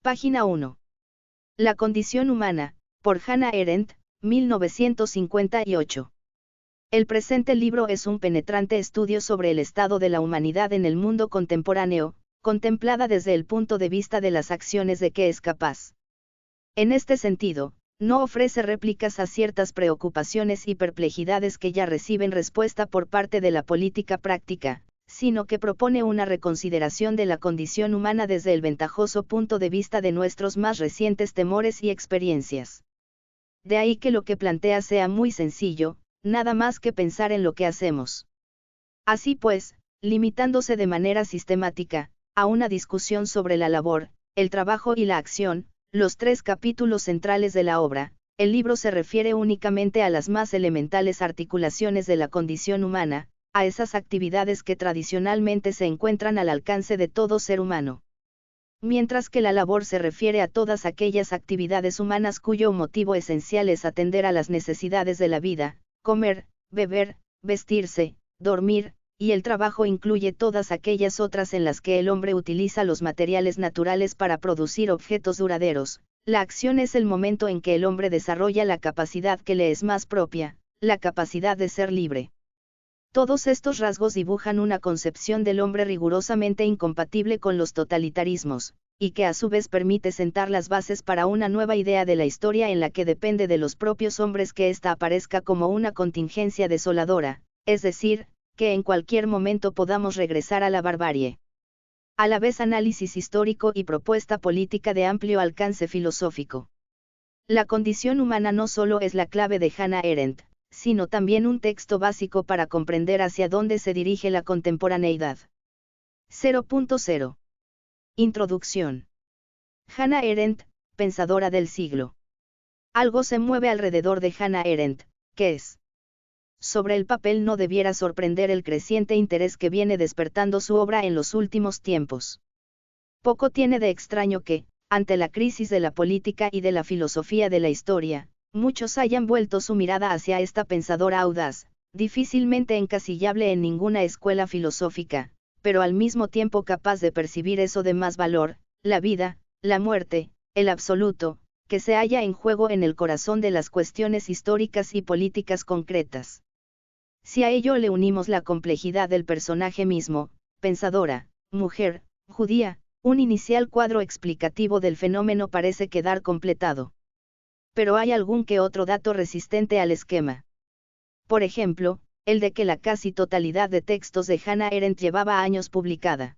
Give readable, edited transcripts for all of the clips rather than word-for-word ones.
Página 1. La condición humana, por Hannah Arendt, 1958. El presente libro es un penetrante estudio sobre el estado de la humanidad en el mundo contemporáneo, contemplada desde el punto de vista de las acciones de que es capaz. En este sentido, no ofrece réplicas a ciertas preocupaciones y perplejidades que ya reciben respuesta por parte de la política práctica, sino que propone una reconsideración de la condición humana desde el ventajoso punto de vista de nuestros más recientes temores y experiencias. De ahí que lo que plantea sea muy sencillo, nada más que pensar en lo que hacemos. Así pues, limitándose de manera sistemática, a una discusión sobre la labor, el trabajo y la acción, los 3 capítulos centrales de la obra, el libro se refiere únicamente a las más elementales articulaciones de la condición humana, a esas actividades que tradicionalmente se encuentran al alcance de todo ser humano. Mientras que la labor se refiere a todas aquellas actividades humanas cuyo motivo esencial es atender a las necesidades de la vida, comer, beber, vestirse, dormir, y el trabajo incluye todas aquellas otras en las que el hombre utiliza los materiales naturales para producir objetos duraderos. La acción es el momento en que el hombre desarrolla la capacidad que le es más propia, la capacidad de ser libre. Todos estos rasgos dibujan una concepción del hombre rigurosamente incompatible con los totalitarismos, y que a su vez permite sentar las bases para una nueva idea de la historia en la que depende de los propios hombres que ésta aparezca como una contingencia desoladora, es decir, que en cualquier momento podamos regresar a la barbarie. A la vez análisis histórico y propuesta política de amplio alcance filosófico. La condición humana no solo es la clave de Hannah Arendt, sino también un texto básico para comprender hacia dónde se dirige la contemporaneidad. 0.0. Introducción. Hannah Arendt, pensadora del siglo. Algo se mueve alrededor de Hannah Arendt, ¿qué es? Sobre el papel no debiera sorprender el creciente interés que viene despertando su obra en los últimos tiempos. Poco tiene de extraño que, ante la crisis de la política y de la filosofía de la historia, muchos hayan vuelto su mirada hacia esta pensadora audaz, difícilmente encasillable en ninguna escuela filosófica, pero al mismo tiempo capaz de percibir eso de más valor, la vida, la muerte, el absoluto, que se halla en juego en el corazón de las cuestiones históricas y políticas concretas. Si a ello le unimos la complejidad del personaje mismo, pensadora, mujer, judía, un inicial cuadro explicativo del fenómeno parece quedar completado. Pero hay algún que otro dato resistente al esquema. Por ejemplo, el de que la casi totalidad de textos de Hannah Arendt llevaba años publicada.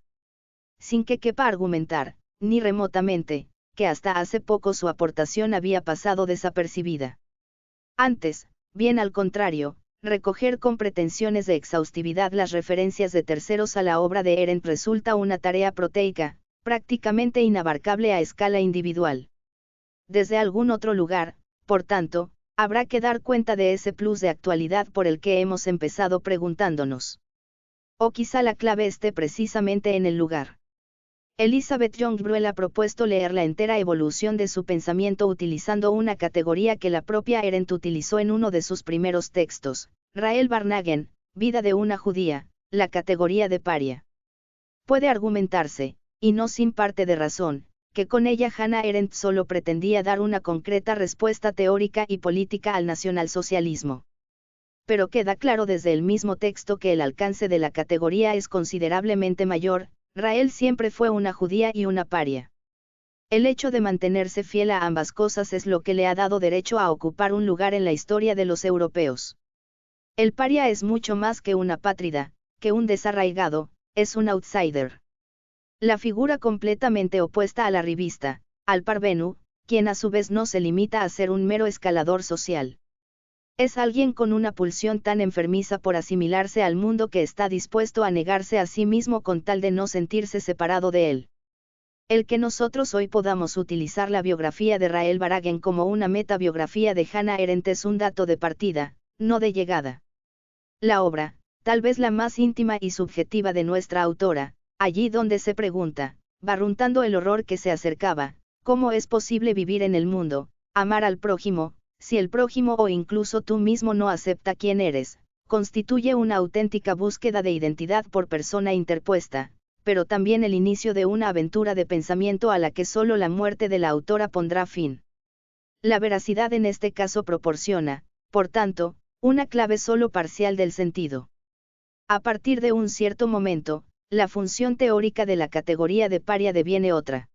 Sin que quepa argumentar, ni remotamente, que hasta hace poco su aportación había pasado desapercibida. Antes, bien al contrario, recoger con pretensiones de exhaustividad las referencias de terceros a la obra de Arendt resulta una tarea proteica, prácticamente inabarcable a escala individual. Desde algún otro lugar, por tanto, habrá que dar cuenta de ese plus de actualidad por el que hemos empezado preguntándonos. O quizá la clave esté precisamente en el lugar. Elizabeth Young-Bruel ha propuesto leer la entera evolución de su pensamiento utilizando una categoría que la propia Arendt utilizó en uno de sus primeros textos, Rahel Varnhagen, Vida de una judía, la categoría de paria. Puede argumentarse, y no sin parte de razón, que con ella Hannah Arendt solo pretendía dar una concreta respuesta teórica y política al nacionalsocialismo. Pero queda claro desde el mismo texto que el alcance de la categoría es considerablemente mayor. Rahel siempre fue una judía y una paria. El hecho de mantenerse fiel a ambas cosas es lo que le ha dado derecho a ocupar un lugar en la historia de los europeos. El paria es mucho más que un apátrida, que un desarraigado, es un outsider. La figura completamente opuesta a la revista, al parvenu, quien a su vez no se limita a ser un mero escalador social. Es alguien con una pulsión tan enfermiza por asimilarse al mundo que está dispuesto a negarse a sí mismo con tal de no sentirse separado de él. El que nosotros hoy podamos utilizar la biografía de Rahel Varnhagen como una metabiografía de Hannah Arendt es un dato de partida, no de llegada. La obra, tal vez la más íntima y subjetiva de nuestra autora, allí donde se pregunta, barruntando el horror que se acercaba, ¿cómo es posible vivir en el mundo, amar al prójimo, si el prójimo o incluso tú mismo no acepta quién eres? Constituye una auténtica búsqueda de identidad por persona interpuesta, pero también el inicio de una aventura de pensamiento a la que solo la muerte de la autora pondrá fin. La veracidad en este caso proporciona, por tanto, una clave solo parcial del sentido. A partir de un cierto momento, la función teórica de la categoría de paria deviene otra.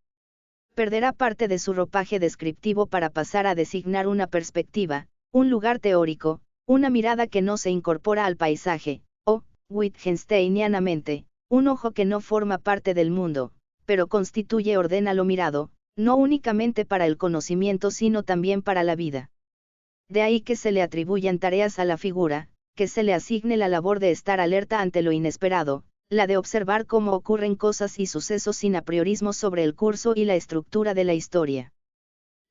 Perderá parte de su ropaje descriptivo para pasar a designar una perspectiva, un lugar teórico, una mirada que no se incorpora al paisaje, o, Wittgensteinianamente, un ojo que no forma parte del mundo, pero constituye orden a lo mirado, no únicamente para el conocimiento sino también para la vida. De ahí que se le atribuyan tareas a la figura, que se le asigne la labor de estar alerta ante lo inesperado, la de observar cómo ocurren cosas y sucesos sin apriorismo sobre el curso y la estructura de la historia.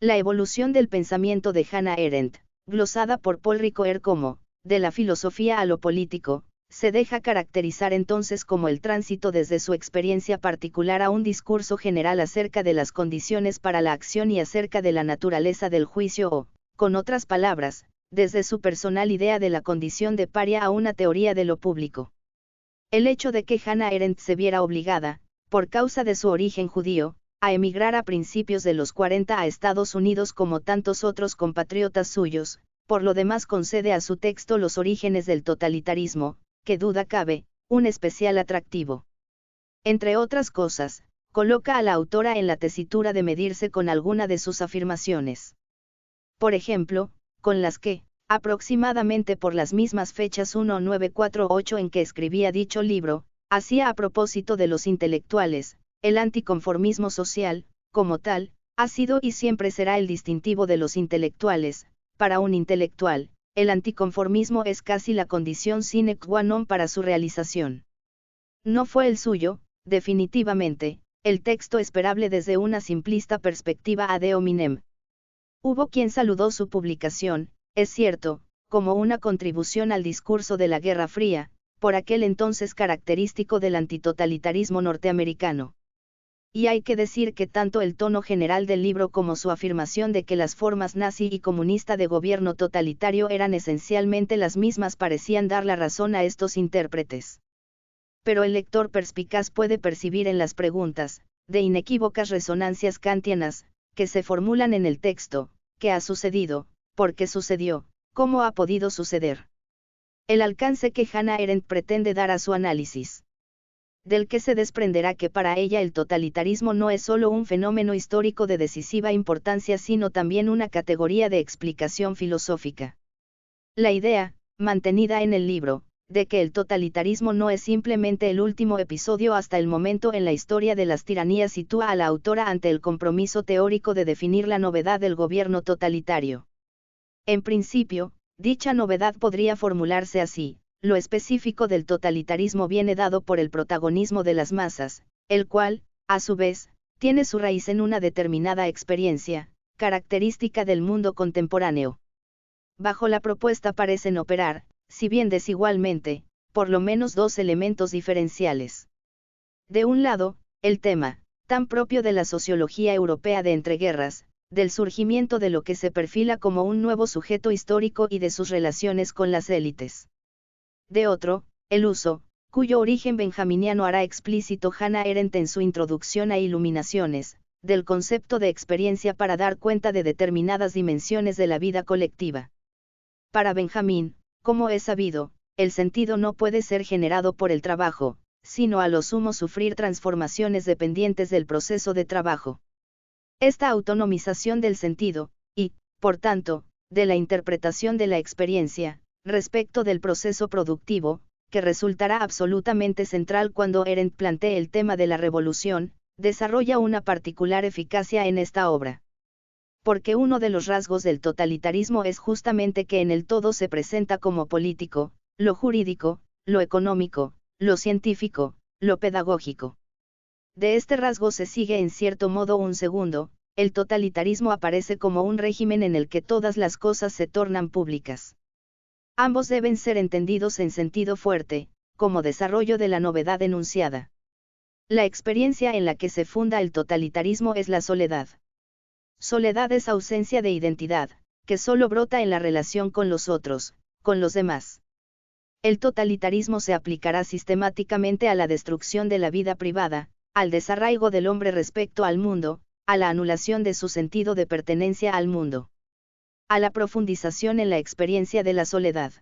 La evolución del pensamiento de Hannah Arendt, glosada por Paul Ricoeur como, de la filosofía a lo político, se deja caracterizar entonces como el tránsito desde su experiencia particular a un discurso general acerca de las condiciones para la acción y acerca de la naturaleza del juicio o, con otras palabras, desde su personal idea de la condición de paria a una teoría de lo público. El hecho de que Hannah Arendt se viera obligada, por causa de su origen judío, a emigrar a principios de los 40 a Estados Unidos como tantos otros compatriotas suyos, por lo demás concede a su texto Los orígenes del totalitarismo, que duda cabe, un especial atractivo. Entre otras cosas, coloca a la autora en la tesitura de medirse con alguna de sus afirmaciones. Por ejemplo, con las que, aproximadamente por las mismas fechas 1948 en que escribía dicho libro, hacía a propósito de los intelectuales, el anticonformismo social, como tal, ha sido y siempre será el distintivo de los intelectuales. Para un intelectual, el anticonformismo es casi la condición sine qua non para su realización. No fue el suyo, definitivamente, el texto esperable desde una simplista perspectiva ad hominem. Hubo quien saludó su publicación, es cierto, como una contribución al discurso de la Guerra Fría, por aquel entonces característico del antitotalitarismo norteamericano. Y hay que decir que tanto el tono general del libro como su afirmación de que las formas nazi y comunista de gobierno totalitario eran esencialmente las mismas parecían dar la razón a estos intérpretes. Pero el lector perspicaz puede percibir en las preguntas, de inequívocas resonancias kantianas, que se formulan en el texto, ¿qué ha sucedido? ¿Por qué sucedió? ¿Cómo ha podido suceder? El alcance que Hannah Arendt pretende dar a su análisis. Del que se desprenderá que para ella el totalitarismo no es solo un fenómeno histórico de decisiva importancia sino también una categoría de explicación filosófica. La idea, mantenida en el libro, de que el totalitarismo no es simplemente el último episodio hasta el momento en la historia de las tiranías sitúa a la autora ante el compromiso teórico de definir la novedad del gobierno totalitario. En principio, dicha novedad podría formularse así. Lo específico del totalitarismo viene dado por el protagonismo de las masas, el cual, a su vez, tiene su raíz en una determinada experiencia, característica del mundo contemporáneo. Bajo la propuesta parecen operar, si bien desigualmente, por lo menos dos elementos diferenciales. De un lado, el tema, tan propio de la sociología europea de entreguerras, del surgimiento de lo que se perfila como un nuevo sujeto histórico y de sus relaciones con las élites. De otro, el uso, cuyo origen benjaminiano hará explícito Hannah Arendt en su introducción a Iluminaciones, del concepto de experiencia para dar cuenta de determinadas dimensiones de la vida colectiva. Para Benjamín, como es sabido, el sentido no puede ser generado por el trabajo, sino a lo sumo sufrir transformaciones dependientes del proceso de trabajo. Esta autonomización del sentido, y, por tanto, de la interpretación de la experiencia, respecto del proceso productivo, que resultará absolutamente central cuando Arendt plantee el tema de la revolución, desarrolla una particular eficacia en esta obra. Porque uno de los rasgos del totalitarismo es justamente que en el todo se presenta como político, lo jurídico, lo económico, lo científico, lo pedagógico. De este rasgo se sigue en cierto modo un segundo, el totalitarismo aparece como un régimen en el que todas las cosas se tornan públicas. Ambos deben ser entendidos en sentido fuerte, como desarrollo de la novedad enunciada. La experiencia en la que se funda el totalitarismo es la soledad. Soledad es ausencia de identidad, que solo brota en la relación con los otros, con los demás. El totalitarismo se aplicará sistemáticamente a la destrucción de la vida privada, al desarraigo del hombre respecto al mundo, a la anulación de su sentido de pertenencia al mundo, a la profundización en la experiencia de la soledad.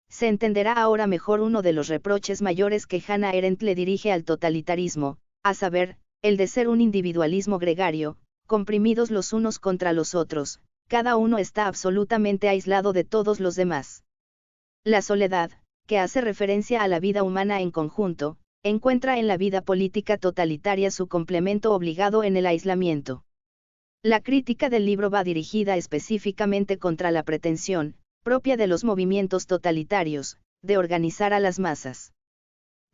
Se entenderá ahora mejor uno de los reproches mayores que Hannah Arendt le dirige al totalitarismo, a saber, el de ser un individualismo gregario, comprimidos los unos contra los otros, cada uno está absolutamente aislado de todos los demás. La soledad, que hace referencia a la vida humana en conjunto, encuentra en la vida política totalitaria su complemento obligado en el aislamiento. La crítica del libro va dirigida específicamente contra la pretensión, propia de los movimientos totalitarios, de organizar a las masas.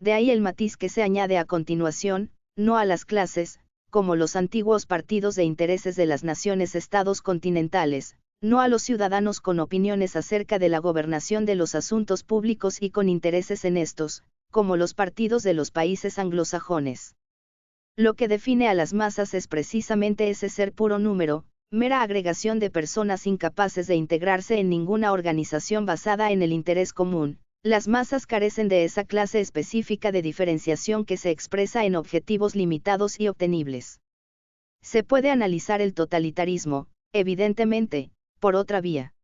De ahí el matiz que se añade a continuación, no a las clases, como los antiguos partidos de intereses de las naciones-estados continentales, no a los ciudadanos con opiniones acerca de la gobernación de los asuntos públicos y con intereses en estos, como los partidos de los países anglosajones. Lo que define a las masas es precisamente ese ser puro número, mera agregación de personas incapaces de integrarse en ninguna organización basada en el interés común. Las masas carecen de esa clase específica de diferenciación que se expresa en objetivos limitados y obtenibles. Se puede analizar el totalitarismo, evidentemente, por otra vía.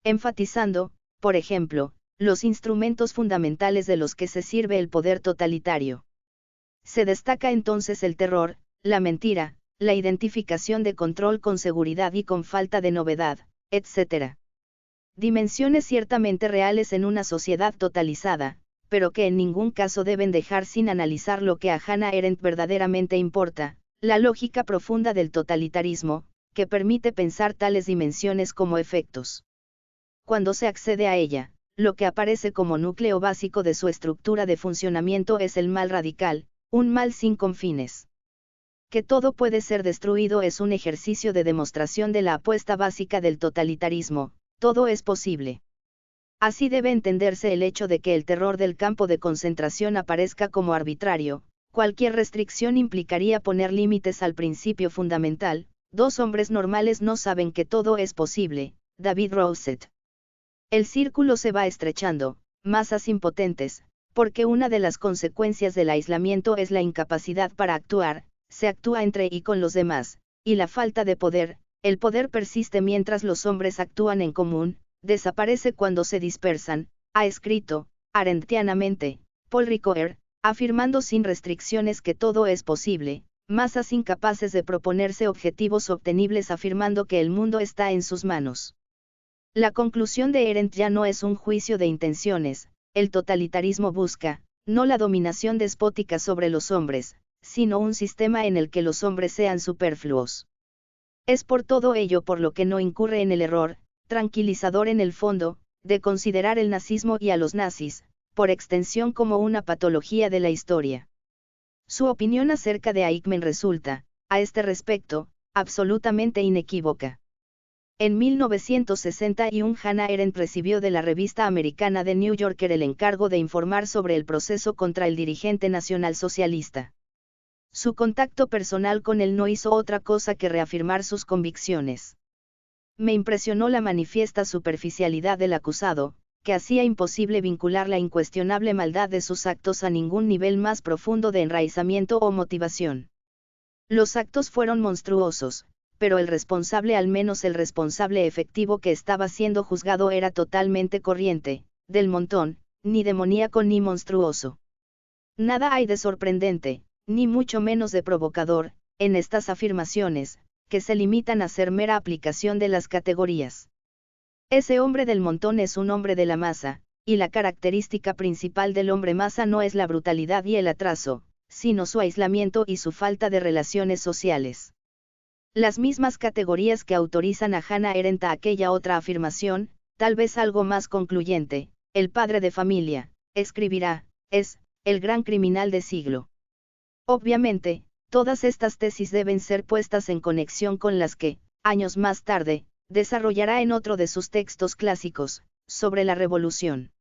Enfatizando, por ejemplo, los instrumentos fundamentales de los que se sirve el poder totalitario. Se destaca entonces el terror, la mentira, la identificación de control con seguridad y con falta de novedad, etc. Dimensiones ciertamente reales en una sociedad totalizada, pero que en ningún caso deben dejar sin analizar lo que a Hannah Arendt verdaderamente importa, la lógica profunda del totalitarismo, que permite pensar tales dimensiones como efectos. Cuando se accede a ella, lo que aparece como núcleo básico de su estructura de funcionamiento es el mal radical, un mal sin confines. Que todo puede ser destruido es un ejercicio de demostración de la apuesta básica del totalitarismo, todo es posible. Así debe entenderse el hecho de que el terror del campo de concentración aparezca como arbitrario. Cualquier restricción implicaría poner límites al principio fundamental. Dos hombres normales no saben que todo es posible. David Rosset. El círculo se va estrechando, masas impotentes, porque una de las consecuencias del aislamiento es la incapacidad para actuar, se actúa entre y con los demás, y la falta de poder. El poder persiste mientras los hombres actúan en común, desaparece cuando se dispersan, ha escrito, arendtianamente, Paul Ricoeur, afirmando sin restricciones que todo es posible, masas incapaces de proponerse objetivos obtenibles afirmando que el mundo está en sus manos. La conclusión de Arendt ya no es un juicio de intenciones, el totalitarismo busca, no la dominación despótica sobre los hombres, sino un sistema en el que los hombres sean superfluos. Es por todo ello por lo que no incurre en el error, tranquilizador en el fondo, de considerar el nazismo y a los nazis, por extensión como una patología de la historia. Su opinión acerca de Eichmann resulta, a este respecto, absolutamente inequívoca. En 1961 Hannah Arendt recibió de la revista americana The New Yorker el encargo de informar sobre el proceso contra el dirigente nacionalsocialista. Su contacto personal con él no hizo otra cosa que reafirmar sus convicciones. Me impresionó la manifiesta superficialidad del acusado, que hacía imposible vincular la incuestionable maldad de sus actos a ningún nivel más profundo de enraizamiento o motivación. Los actos fueron monstruosos, pero el responsable, al menos el responsable efectivo que estaba siendo juzgado, era totalmente corriente, del montón, ni demoníaco ni monstruoso. Nada hay de sorprendente, ni mucho menos de provocador, en estas afirmaciones, que se limitan a ser mera aplicación de las categorías. Ese hombre del montón es un hombre de la masa, y la característica principal del hombre masa no es la brutalidad y el atraso, sino su aislamiento y su falta de relaciones sociales. Las mismas categorías que autorizan a Hannah Arendt a aquella otra afirmación, tal vez algo más concluyente, el padre de familia, escribirá, es, el gran criminal del siglo. Obviamente, todas estas tesis deben ser puestas en conexión con las que, años más tarde, desarrollará en otro de sus textos clásicos, sobre la revolución.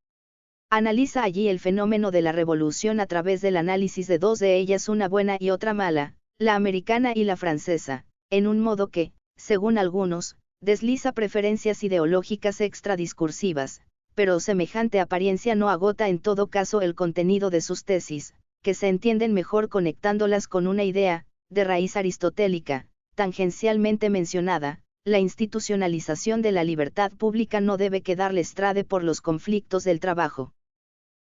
Analiza allí el fenómeno de la revolución a través del análisis de dos de ellas, una buena y otra mala, la americana y la francesa, en un modo que, según algunos, desliza preferencias ideológicas extradiscursivas, pero semejante apariencia no agota en todo caso el contenido de sus tesis, que se entienden mejor conectándolas con una idea, de raíz aristotélica, tangencialmente mencionada. La institucionalización de la libertad pública no debe quedar lestrade por los conflictos del trabajo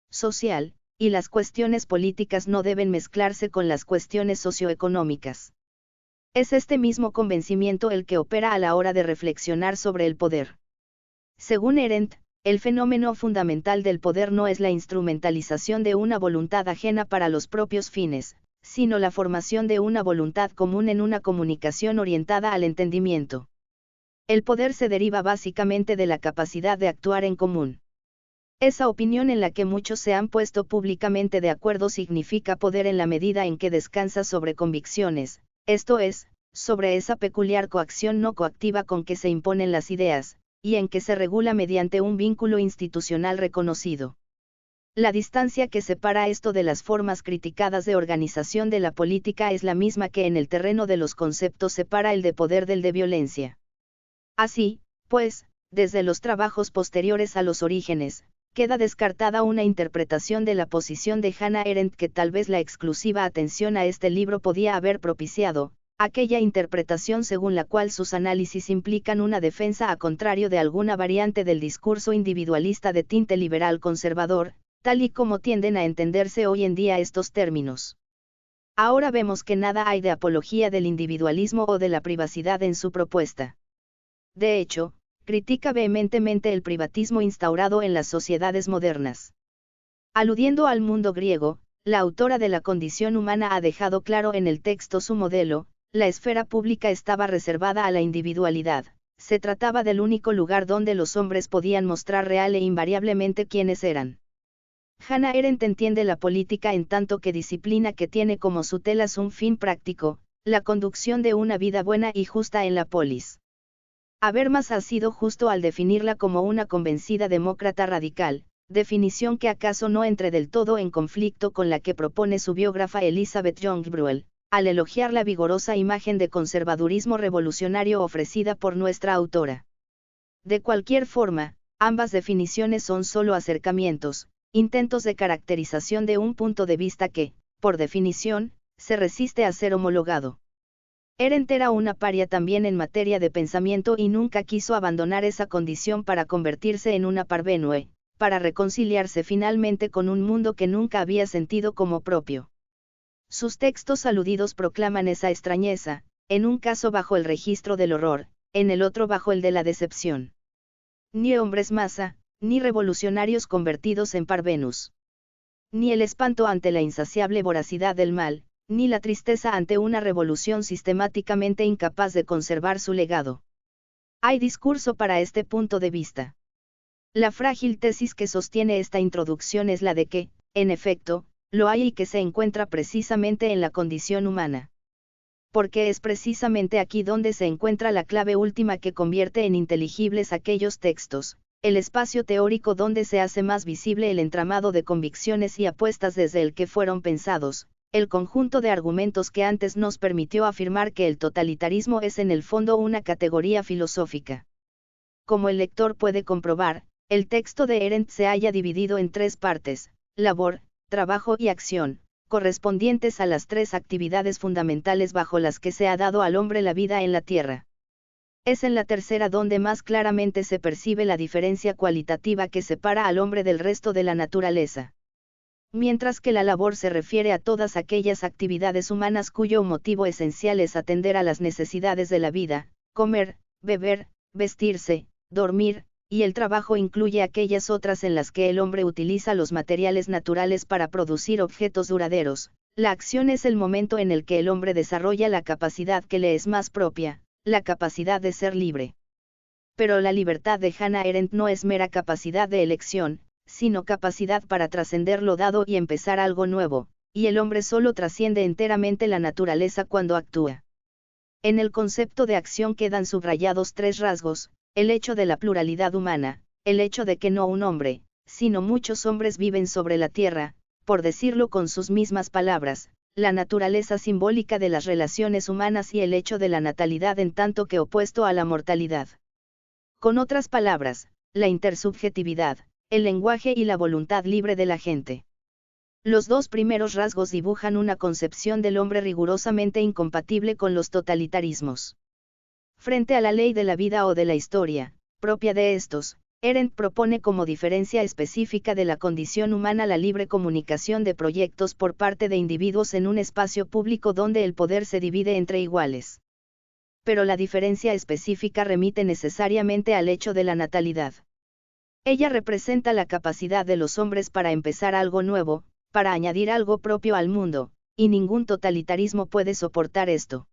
social, y las cuestiones políticas no deben mezclarse con las cuestiones socioeconómicas. Es este mismo convencimiento el que opera a la hora de reflexionar sobre el poder. Según Arendt, el fenómeno fundamental del poder no es la instrumentalización de una voluntad ajena para los propios fines, sino la formación de una voluntad común en una comunicación orientada al entendimiento. El poder se deriva básicamente de la capacidad de actuar en común. Esa opinión en la que muchos se han puesto públicamente de acuerdo significa poder en la medida en que descansa sobre convicciones, esto es, sobre esa peculiar coacción no coactiva con que se imponen las ideas, y en que se regula mediante un vínculo institucional reconocido. La distancia que separa esto de las formas criticadas de organización de la política es la misma que en el terreno de los conceptos separa el de poder del de violencia. Así, pues, desde los trabajos posteriores a los orígenes, queda descartada una interpretación de la posición de Hannah Arendt que tal vez la exclusiva atención a este libro podía haber propiciado, aquella interpretación según la cual sus análisis implican una defensa a contrario de alguna variante del discurso individualista de tinte liberal conservador, tal y como tienden a entenderse hoy en día estos términos. Ahora vemos que nada hay de apología del individualismo o de la privacidad en su propuesta. De hecho, critica vehementemente el privatismo instaurado en las sociedades modernas. Aludiendo al mundo griego, la autora de La condición humana ha dejado claro en el texto su modelo: la esfera pública estaba reservada a la individualidad, se trataba del único lugar donde los hombres podían mostrar real e invariablemente quiénes eran. Hannah Arendt entiende la política en tanto que disciplina que tiene como su telas un fin práctico, la conducción de una vida buena y justa en la polis. Habermas ha sido justo al definirla como una convencida demócrata radical, definición que acaso no entre del todo en conflicto con la que propone su biógrafa Elizabeth Young-Bruel, al elogiar la vigorosa imagen de conservadurismo revolucionario ofrecida por nuestra autora. De cualquier forma, ambas definiciones son solo acercamientos, intentos de caracterización de un punto de vista que, por definición, se resiste a ser homologado. Arendt era una paria también en materia de pensamiento y nunca quiso abandonar esa condición para convertirse en una parvenue, para reconciliarse finalmente con un mundo que nunca había sentido como propio. Sus textos aludidos proclaman esa extrañeza, en un caso bajo el registro del horror, en el otro bajo el de la decepción. Ni hombres masa, ni revolucionarios convertidos en parvenus. Ni el espanto ante la insaciable voracidad del mal, ni la tristeza ante una revolución sistemáticamente incapaz de conservar su legado. Hay discurso para este punto de vista. La frágil tesis que sostiene esta introducción es la de que, en efecto, lo hay y que se encuentra precisamente en la condición humana. Porque es precisamente aquí donde se encuentra la clave última que convierte en inteligibles aquellos textos, el espacio teórico donde se hace más visible el entramado de convicciones y apuestas desde el que fueron pensados, el conjunto de argumentos que antes nos permitió afirmar que el totalitarismo es en el fondo una categoría filosófica. Como el lector puede comprobar, el texto de Arendt se halla dividido en tres partes: labor, trabajo y acción, correspondientes a las tres actividades fundamentales bajo las que se ha dado al hombre la vida en la tierra. Es en la tercera donde más claramente se percibe la diferencia cualitativa que separa al hombre del resto de la naturaleza. Mientras que la labor se refiere a todas aquellas actividades humanas cuyo motivo esencial es atender a las necesidades de la vida, comer, beber, vestirse, dormir, y el trabajo incluye aquellas otras en las que el hombre utiliza los materiales naturales para producir objetos duraderos. La acción es el momento en el que el hombre desarrolla la capacidad que le es más propia, la capacidad de ser libre. Pero la libertad de Hannah Arendt no es mera capacidad de elección, sino capacidad para trascender lo dado y empezar algo nuevo, y el hombre solo trasciende enteramente la naturaleza cuando actúa. En el concepto de acción quedan subrayados tres rasgos: el hecho de la pluralidad humana, el hecho de que no un hombre, sino muchos hombres viven sobre la tierra, por decirlo con sus mismas palabras, la naturaleza simbólica de las relaciones humanas y el hecho de la natalidad en tanto que opuesto a la mortalidad. Con otras palabras, la intersubjetividad, el lenguaje y la voluntad libre de la gente. Los dos primeros rasgos dibujan una concepción del hombre rigurosamente incompatible con los totalitarismos. Frente a la ley de la vida o de la historia, propia de estos, Arendt propone como diferencia específica de la condición humana la libre comunicación de proyectos por parte de individuos en un espacio público donde el poder se divide entre iguales. Pero la diferencia específica remite necesariamente al hecho de la natalidad. Ella representa la capacidad de los hombres para empezar algo nuevo, para añadir algo propio al mundo, y ningún totalitarismo puede soportar esto.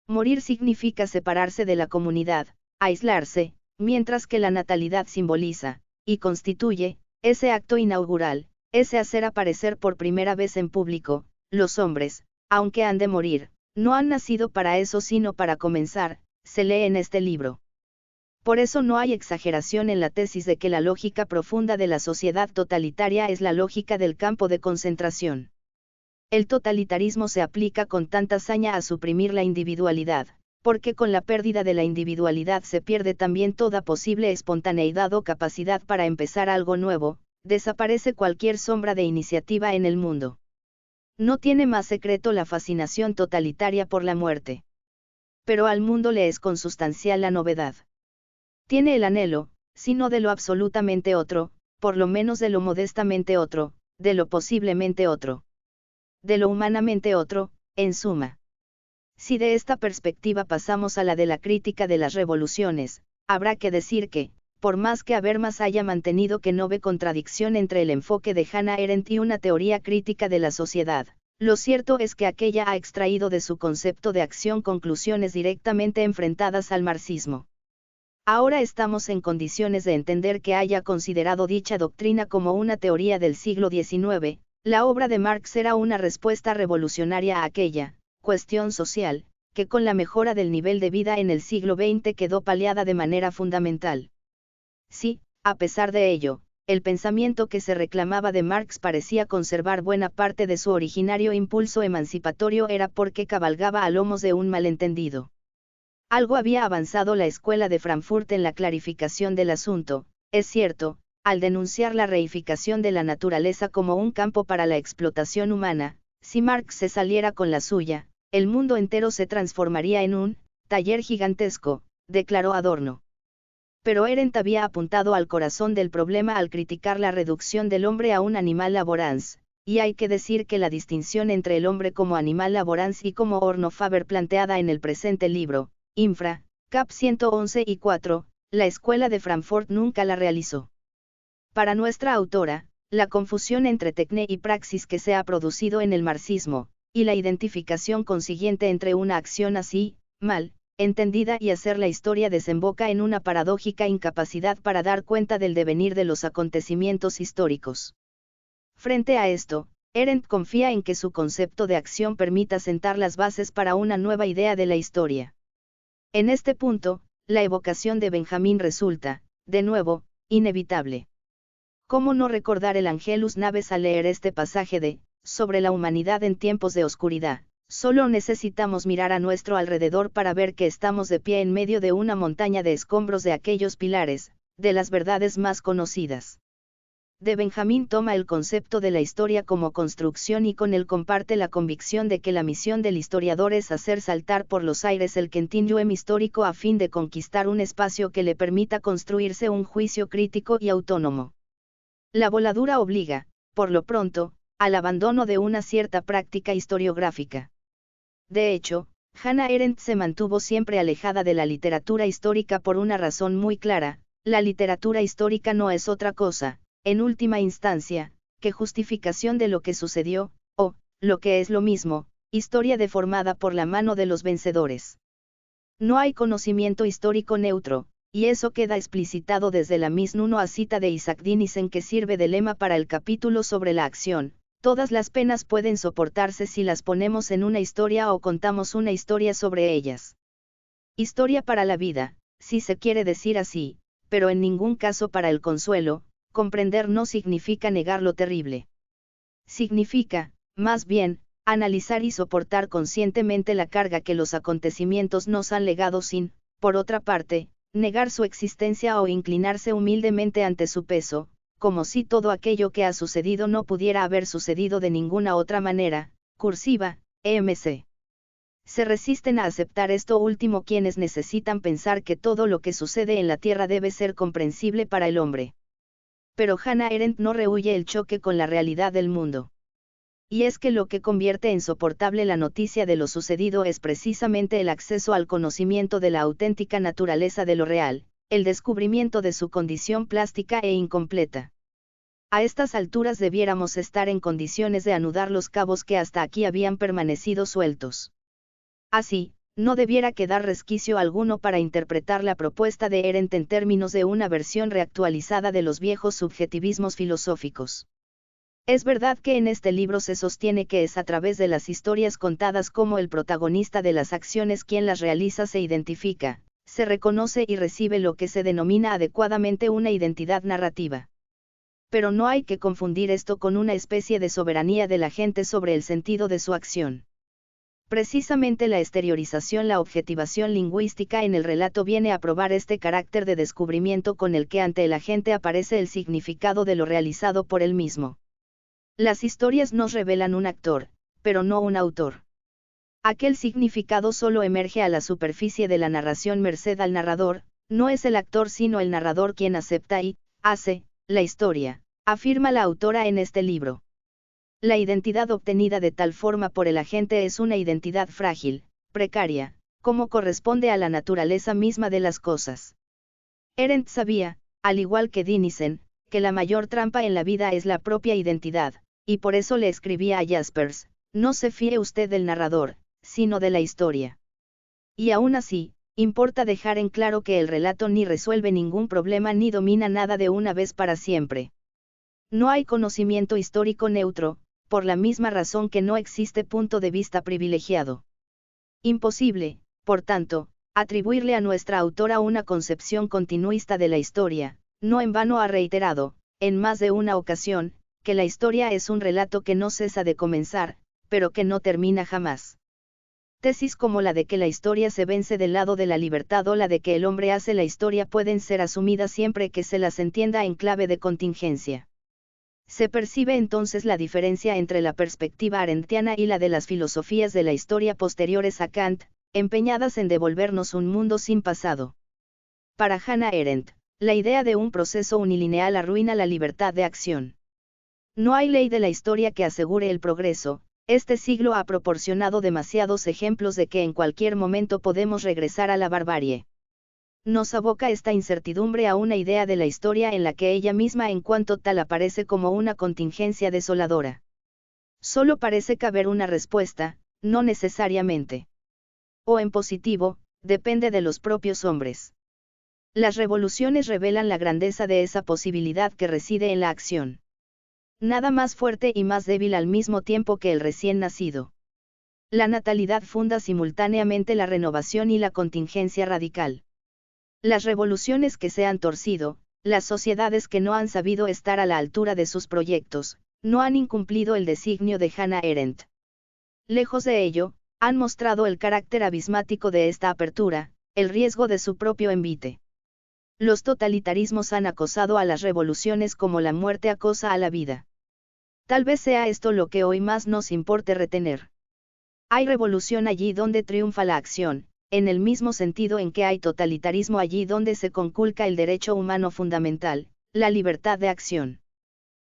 Morir significa separarse de la comunidad, aislarse, mientras que la natalidad simboliza, y constituye, ese acto inaugural, ese hacer aparecer por primera vez en público. Los hombres, aunque han de morir, no han nacido para eso sino para comenzar, se lee en este libro. Por eso no hay exageración en la tesis de que la lógica profunda de la sociedad totalitaria es la lógica del campo de concentración. El totalitarismo se aplica con tanta saña a suprimir la individualidad, porque con la pérdida de la individualidad se pierde también toda posible espontaneidad o capacidad para empezar algo nuevo, desaparece cualquier sombra de iniciativa en el mundo. No tiene más secreto la fascinación totalitaria por la muerte. Pero al mundo le es consustancial la novedad. Tiene el anhelo, si no de lo absolutamente otro, por lo menos de lo modestamente otro, de lo posiblemente otro. De lo humanamente otro, en suma. Si de esta perspectiva pasamos a la de la crítica de las revoluciones, habrá que decir que, por más que Habermas haya mantenido que no ve contradicción entre el enfoque de Hannah Arendt y una teoría crítica de la sociedad, lo cierto es que aquella ha extraído de su concepto de acción conclusiones directamente enfrentadas al marxismo. Ahora estamos en condiciones de entender que haya considerado dicha doctrina como una teoría del siglo XIX, la obra de Marx era una respuesta revolucionaria a aquella cuestión social, que con la mejora del nivel de vida en el siglo XX quedó paliada de manera fundamental. Sí, a pesar de ello, el pensamiento que se reclamaba de Marx parecía conservar buena parte de su originario impulso emancipatorio era porque cabalgaba a lomos de un malentendido. Algo había avanzado la escuela de Frankfurt en la clarificación del asunto, es cierto, al denunciar la reificación de la naturaleza como un campo para la explotación humana. Si Marx se saliera con la suya, el mundo entero se transformaría en un taller gigantesco, declaró Adorno. Pero Arendt había apuntado al corazón del problema al criticar la reducción del hombre a un animal laborans, y hay que decir que la distinción entre el hombre como animal laborans y como horno Faber planteada en el presente libro, Infra, cap 111 y 4, la escuela de Frankfurt nunca la realizó. Para nuestra autora, la confusión entre tecné y praxis que se ha producido en el marxismo, y la identificación consiguiente entre una acción así, mal, entendida y hacer la historia desemboca en una paradójica incapacidad para dar cuenta del devenir de los acontecimientos históricos. Frente a esto, Arendt confía en que su concepto de acción permita sentar las bases para una nueva idea de la historia. En este punto, la evocación de Benjamín resulta, de nuevo, inevitable. ¿Cómo no recordar el Angelus Naves al leer este pasaje de, sobre la humanidad en tiempos de oscuridad? Solo necesitamos mirar a nuestro alrededor para ver que estamos de pie en medio de una montaña de escombros de aquellos pilares, de las verdades más conocidas. De Benjamín toma el concepto de la historia como construcción y con él comparte la convicción de que la misión del historiador es hacer saltar por los aires el continuum histórico a fin de conquistar un espacio que le permita construirse un juicio crítico y autónomo. La voladura obliga, por lo pronto, al abandono de una cierta práctica historiográfica. De hecho, Hannah Arendt se mantuvo siempre alejada de la literatura histórica por una razón muy clara: la literatura histórica no es otra cosa, en última instancia, que justificación de lo que sucedió, o, lo que es lo mismo, historia deformada por la mano de los vencedores. No hay conocimiento histórico neutro, y eso queda explicitado desde la misnuna cita de Isaac Dinesen que sirve de lema para el capítulo sobre la acción: todas las penas pueden soportarse si las ponemos en una historia o contamos una historia sobre ellas. Historia para la vida, si se quiere decir así, pero en ningún caso para el consuelo. Comprender no significa negar lo terrible. Significa, más bien, analizar y soportar conscientemente la carga que los acontecimientos nos han legado sin, por otra parte, negar su existencia o inclinarse humildemente ante su peso, como si todo aquello que ha sucedido no pudiera haber sucedido de ninguna otra manera, cursiva, EMC. Se resisten a aceptar esto último quienes necesitan pensar que todo lo que sucede en la Tierra debe ser comprensible para el hombre. Pero Hannah Arendt no rehúye el choque con la realidad del mundo. Y es que lo que convierte insoportable la noticia de lo sucedido es precisamente el acceso al conocimiento de la auténtica naturaleza de lo real, el descubrimiento de su condición plástica e incompleta. A estas alturas debiéramos estar en condiciones de anudar los cabos que hasta aquí habían permanecido sueltos. Así, no debiera quedar resquicio alguno para interpretar la propuesta de Arendt en términos de una versión reactualizada de los viejos subjetivismos filosóficos. Es verdad que en este libro se sostiene que es a través de las historias contadas como el protagonista de las acciones quien las realiza se identifica, se reconoce y recibe lo que se denomina adecuadamente una identidad narrativa. Pero no hay que confundir esto con una especie de soberanía de la gente sobre el sentido de su acción. Precisamente la exteriorización, la objetivación lingüística en el relato viene a probar este carácter de descubrimiento con el que ante el agente aparece el significado de lo realizado por él mismo. Las historias nos revelan un actor, pero no un autor. Aquel significado solo emerge a la superficie de la narración merced al narrador, no es el actor sino el narrador quien acepta y hace la historia, afirma la autora en este libro. La identidad obtenida de tal forma por el agente es una identidad frágil, precaria, como corresponde a la naturaleza misma de las cosas. Arendt sabía, al igual que Dinesen, que la mayor trampa en la vida es la propia identidad, y por eso le escribía a Jaspers, no se fíe usted del narrador, sino de la historia. Y aún así, importa dejar en claro que el relato ni resuelve ningún problema ni domina nada de una vez para siempre. No hay conocimiento histórico neutro, por la misma razón que no existe punto de vista privilegiado. Imposible, por tanto, atribuirle a nuestra autora una concepción continuista de la historia, no en vano ha reiterado, en más de una ocasión, que la historia es un relato que no cesa de comenzar, pero que no termina jamás. Tesis como la de que la historia se vence del lado de la libertad o la de que el hombre hace la historia pueden ser asumidas siempre que se las entienda en clave de contingencia. Se percibe entonces la diferencia entre la perspectiva arendtiana y la de las filosofías de la historia posteriores a Kant, empeñadas en devolvernos un mundo sin pasado. Para Hannah Arendt, la idea de un proceso unilineal arruina la libertad de acción. No hay ley de la historia que asegure el progreso, este siglo ha proporcionado demasiados ejemplos de que en cualquier momento podemos regresar a la barbarie. Nos aboca esta incertidumbre a una idea de la historia en la que ella misma en cuanto tal aparece como una contingencia desoladora. Solo parece caber una respuesta, no necesariamente. O en positivo, depende de los propios hombres. Las revoluciones revelan la grandeza de esa posibilidad que reside en la acción. Nada más fuerte y más débil al mismo tiempo que el recién nacido. La natalidad funda simultáneamente la renovación y la contingencia radical. Las revoluciones que se han torcido, las sociedades que no han sabido estar a la altura de sus proyectos, no han incumplido el designio de Hannah Arendt. Lejos de ello, han mostrado el carácter abismático de esta apertura, el riesgo de su propio envite. Los totalitarismos han acosado a las revoluciones como la muerte acosa a la vida. Tal vez sea esto lo que hoy más nos importe retener. Hay revolución allí donde triunfa la acción, en el mismo sentido en que hay totalitarismo allí donde se conculca el derecho humano fundamental, la libertad de acción.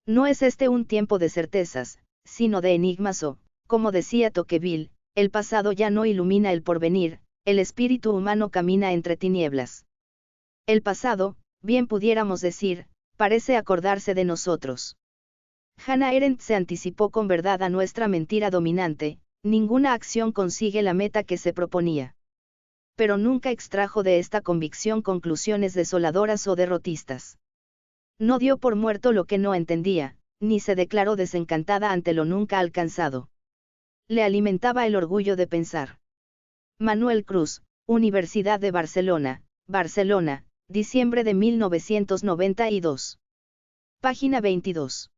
No es este un tiempo de certezas, sino de enigmas o, como decía Tocqueville, el pasado ya no ilumina el porvenir, el espíritu humano camina entre tinieblas. El pasado, bien pudiéramos decir, parece acordarse de nosotros. Hannah Arendt se anticipó con verdad a nuestra mentira dominante, ninguna acción consigue la meta que se proponía. Pero nunca extrajo de esta convicción conclusiones desoladoras o derrotistas. No dio por muerto lo que no entendía, ni se declaró desencantada ante lo nunca alcanzado. Le alimentaba el orgullo de pensar. Manuel Cruz, Universidad de Barcelona, Barcelona, diciembre de 1992. Página 22.